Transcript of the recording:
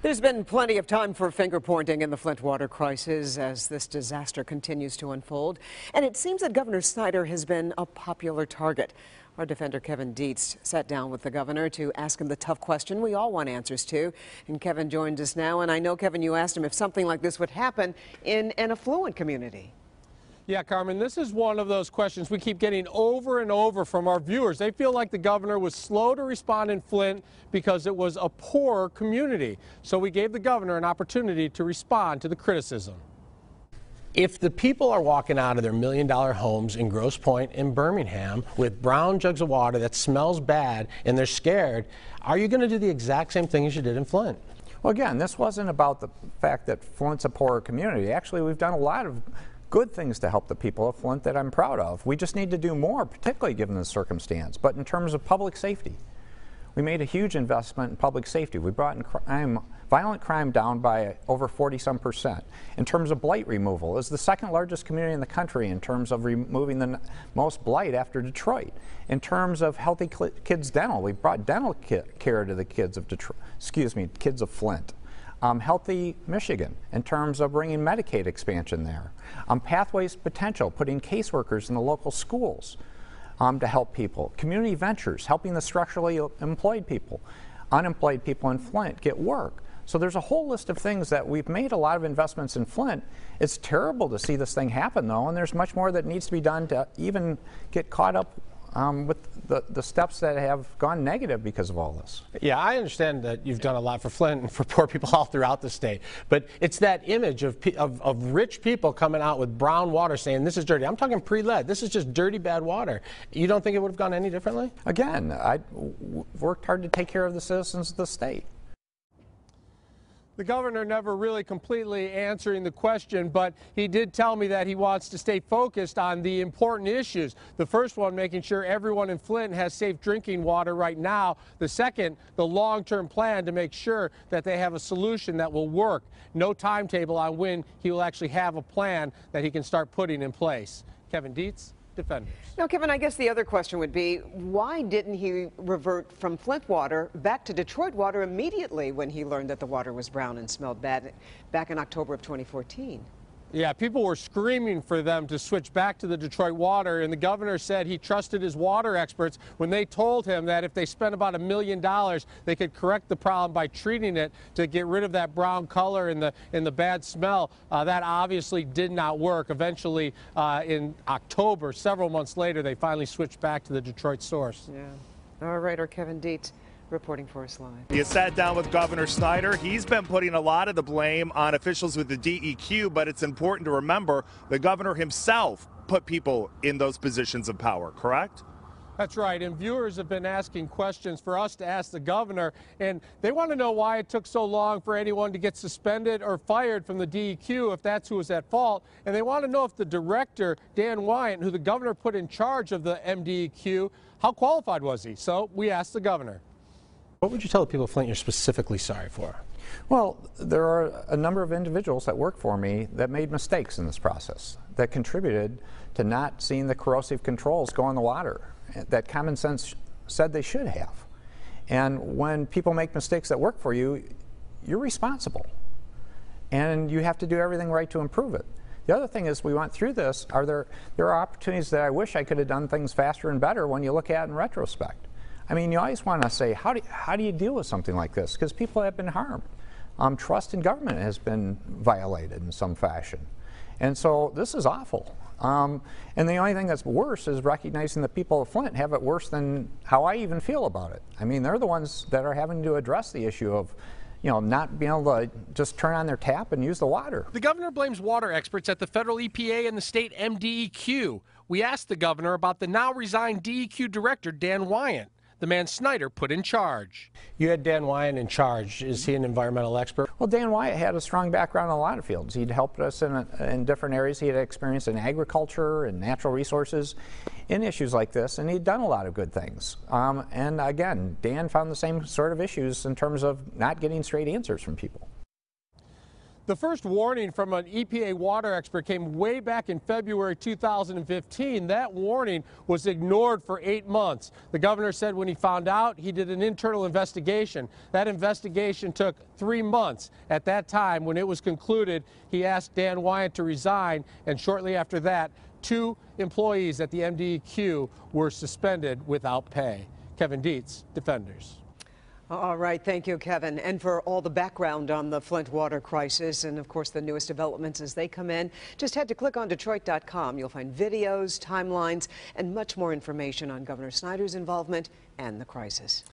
There's been plenty of time for finger pointing in the Flint water crisis as this disaster continues to unfold. And it seems that Governor Snyder has been a popular target. Our defender Kevin Dietz sat down with the governor to ask him the tough question we all want answers to. And Kevin joins us now. And I know, Kevin, you asked him if something like this would happen in an affluent community. Yeah, Carmen, this is one of those questions we keep getting over and over from our viewers. They feel like the governor was slow to respond in Flint because it was a poor community. So we gave the governor an opportunity to respond to the criticism. If the people are walking out of their $1 million homes in Grosse Pointe in Birmingham with brown jugs of water that smells bad and they're scared, are you going to do the exact same thing as you did in Flint? Well, again, this wasn't about the fact that Flint's a poorer community. Actually, we've done a lot of good things to help the people of Flint that I'm proud of. We just need to do more, particularly given the circumstance. But in terms of public safety, we made a huge investment in public safety. We brought in violent crime down by over 40-some%. In terms of blight removal, it's the second largest community in the country in terms of removing the most blight after Detroit. In terms of healthy kids dental, we brought dental care to the kids of kids of Flint. Healthy Michigan in terms of bringing Medicaid expansion there. Pathways Potential, putting caseworkers in the local schools to help people. Community Ventures, helping the structurally employed people, unemployed people in Flint get work. So there's a whole list of things that we've made a lot of investments in Flint. It's terrible to see this thing happen though, and there's much more that needs to be done to even get caught up with the steps that have gone negative because of all this. Yeah, I understand that you've done a lot for Flint and for poor people all throughout the state, but it's that image of rich people coming out with brown water saying this is dirty. I'm talking pre-lead. This is just dirty, bad water. You don't think it would have gone any differently? Again, I worked hard to take care of the citizens of the state. The governor never really completely answering the question, but he did tell me that he wants to stay focused on the important issues. The first one, making sure everyone in Flint has safe drinking water right now. The second, the long-term plan to make sure that they have a solution that will work. No timetable on when he will actually have a plan that he can start putting in place. Kevin Dietz, Defenders. Now, Kevin, I guess the other question would be, why didn't he revert from Flint water back to Detroit water immediately when he learned that the water was brown and smelled bad back in October of 2014? Yeah, people were screaming for them to switch back to the Detroit water, and the governor said he trusted his water experts when they told him that if they spent about $1 million, they could correct the problem by treating it to get rid of that brown color and the bad smell. That obviously did not work. Eventually, in October, several months later, they finally switched back to the Detroit source. Yeah. All right, our Kevin Dietz reporting for us live. You sat down with Governor Snyder. He's been putting a lot of the blame on officials with the DEQ, but it's important to remember the governor himself put people in those positions of power, correct? That's right, and viewers have been asking questions for us to ask the governor, and they want to know why it took so long for anyone to get suspended or fired from the DEQ, if that's who was at fault, and they want to know if the director, Dan Wyant, who the governor put in charge of the MDEQ, how qualified was he? So we asked the governor. What would you tell the people of Flint you're specifically sorry for? Well, there are a number of individuals that work for me that made mistakes in this process, that contributed to not seeing the corrosive controls go in the water that common sense said they should have. And when people make mistakes that work for you, you're responsible. And you have to do everything right to improve it. The other thing is, we went through this, there are opportunities that I wish I could have done things faster and better when you look at it in retrospect. I mean, you always want to say, how do you deal with something like this? Because people have been harmed. Trust in government has been violated in some fashion. And so this is awful. And the only thing that's worse is recognizing that people of Flint have it worse than how I even feel about it. I mean, they're the ones that are having to address the issue of, not being able to just turn on their tap and use the water. The governor blames water experts at the federal EPA and the state MDEQ. We asked the governor about the now resigned DEQ director, Dan Wyant, the man Snyder put in charge. You had Dan Wyant in charge. Is he an environmental expert? Well, Dan Wyant had a strong background in a lot of fields. He'd helped us in different areas. He had experience in agriculture and natural resources in issues like this, and he'd done a lot of good things. And again, Dan found the same sort of issues in terms of not getting straight answers from people. The first warning from an EPA water expert came way back in February 2015. That warning was ignored for 8 months. The governor said when he found out, he did an internal investigation. That investigation took 3 months. At that time, when it was concluded, he asked Dan Wyant to resign, and shortly after that, 2 employees at the MDEQ were suspended without pay. Kevin Dietz, Defenders. All right, thank you, Kevin. And for all the background on the Flint water crisis and, of course, the newest developments as they come in, just head to clickondetroit.com. You'll find videos, timelines, and much more information on Governor Snyder's involvement and the crisis.